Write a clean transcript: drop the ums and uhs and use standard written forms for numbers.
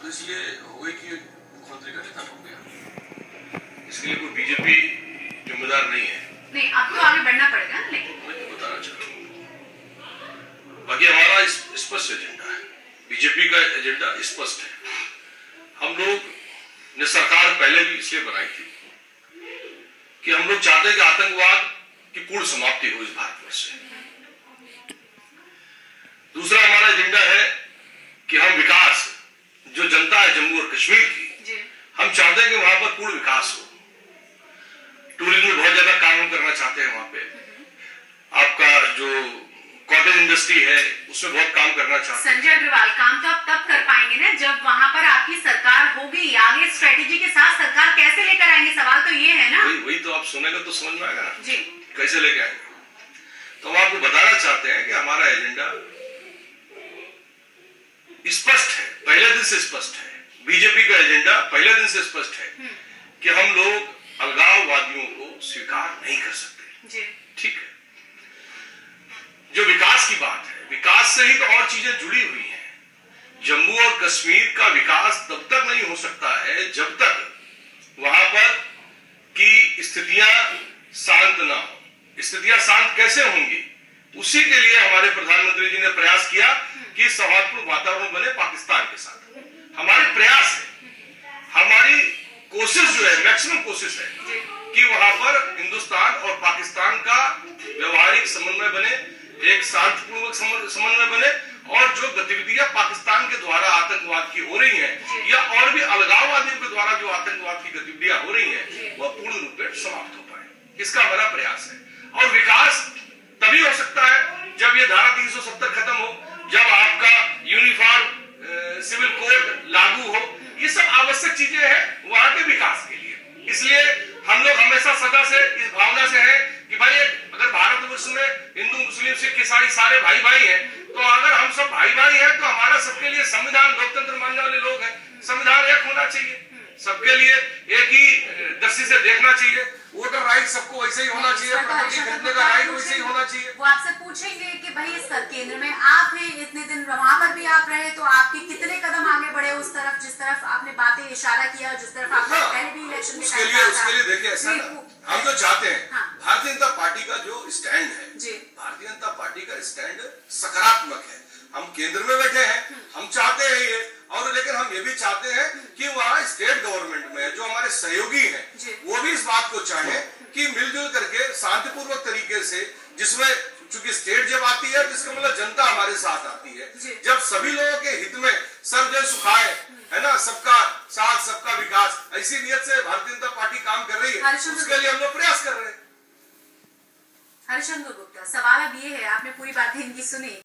तो इसलिए हो गई कि मुख्यमंत्री का निधन हो गया, इसके लिए कोई बीजेपी जिम्मेदार नहीं है। नहीं, अब तो आगे बढ़ना पड़ेगा। लेकिन मैं बताना चाहता हूँ, बाकी हमारा स्पष्ट एजेंडा है, बीजेपी का एजेंडा स्पष्ट है। हम लोग ने सरकार पहले भी इसलिए बनाई थी कि हम लोग चाहते हैं कि आतंकवाद की पूर्ण समाप्ति हो इस भारतवर्ष से। दूसरा हमारा एजेंडा है कि हम विकास, जो जनता है जम्मू और कश्मीर की, हम चाहते हैं कि वहां पर पूर्ण विकास हो। टूरिज्म में बहुत ज्यादा काम करना चाहते हैं, वहां पे आपका जो कॉटेज इंडस्ट्री है उसमें बहुत काम करना चाहते हैं। संजय अग्रवाल, काम तो आप तब कर पाएंगे ना जब वहां पर आपकी सरकार होगी। आगे स्ट्रेटेजी के साथ सरकार कैसे लेकर आएंगे, सवाल तो ये है ना। वही तो आप सुनेंगे तो समझ में आएगा ना जी, कैसे लेके आएंगे। तो हम आपको बताना चाहते हैं कि हमारा एजेंडा स्पष्ट है, पहले दिन से स्पष्ट है। बीजेपी का एजेंडा पहले दिन से स्पष्ट है कि हम लोग अलगाववादियों को स्वीकार नहीं कर सकते। ठीक है, जो विकास की बात है, विकास से ही तो और चीजें जुड़ी हुई हैं। जम्मू और कश्मीर का विकास तब तक नहीं हो सकता है जब तक वहां पर की स्थितियां शांत ना हो। स्थितियां शांत कैसे होंगी, उसी के लिए हमारे प्रधानमंत्री जी ने प्रयास किया कि सौहार्दपूर्ण वातावरण बने पाकिस्तान के साथ। हमारे प्रयास है, हमारी कोशिश जो है, मैक्सिमम कोशिश है कि वहां पर हिंदुस्तान और पाकिस्तान का व्यवहारिक समन्वय बने, एक शांतिपूर्वक समन्वय बने, और जो गतिविधियां पाकिस्तान के द्वारा आतंकवाद की हो रही हैं या और भी अलगाववादियों के द्वारा जो आतंकवाद की गतिविधियां हो रही हैं वह पूर्ण रूप से समाप्त हो पाए। इसका हमारा प्रयास है। और विकास तभी हो सकता है जब ये धारा 370 खत्म हो, जब आपका यूनिफॉर्म सिविल कोड लागू हो। ये सब आवश्यक चीजें हैं वहां के विकास के लिए। इसलिए हम लोग हमेशा सदा से इस भावना से है कि भाई अगर भारतवर्ष में हिंदू मुस्लिम सिख ईसाई सारे भाई भाई हैं, तो अगर हम सब भाई भाई हैं तो हमारा सबके लिए संविधान, लोकतंत्र मानने वाले लोग हैं, संविधान एक होना चाहिए, सबके लिए एक ही दृष्टि से देखना चाहिए। वोटर राइट सबको वैसे ही होना चाहिए, प्रॉपर्टी खरीदने का राइट वैसे ही होना चाहिए। वो आपसे पूछेंगे कि भाई इस केंद्र में आप हैं, इतने दिन वहां पर भी आप रहे, तो आपके कितने कदम आगे बढ़े उस तरफ जिस तरफ आपने बातें इशारा किया, जिस तरफ आपने पहले भी इलेक्शन उसके लिए देखिए ऐसा हम जो चाहते हैं, भारतीय जनता पार्टी का जो स्टैंड है, भारतीय जनता पार्टी का स्टैंड सकारात्मक है। हम केंद्र में बैठे हैं, हम चाहते हैं ये, और लेकिन हम ये भी चाहते हैं कि वहाँ स्टेट गवर्नमेंट में जो हमारे सहयोगी हैं वो भी इस बात को चाहें कि मिलजुल करके शांतिपूर्वक तरीके से, जिसमें चूंकि स्टेट जब आती है तो इसका मतलब जनता हमारे साथ आती है, जब सभी लोगों के हित में सर्वजन सुखाए, है ना, सबका साथ सबका विकास, ऐसी नियत से भारतीय जनता पार्टी काम कर रही है। उसके लिए हम लोग प्रयास कर रहे हैं। हरिशंकर गुप्ता, सवाल अब ये है, आपने पूरी बातें इनकी सुनी।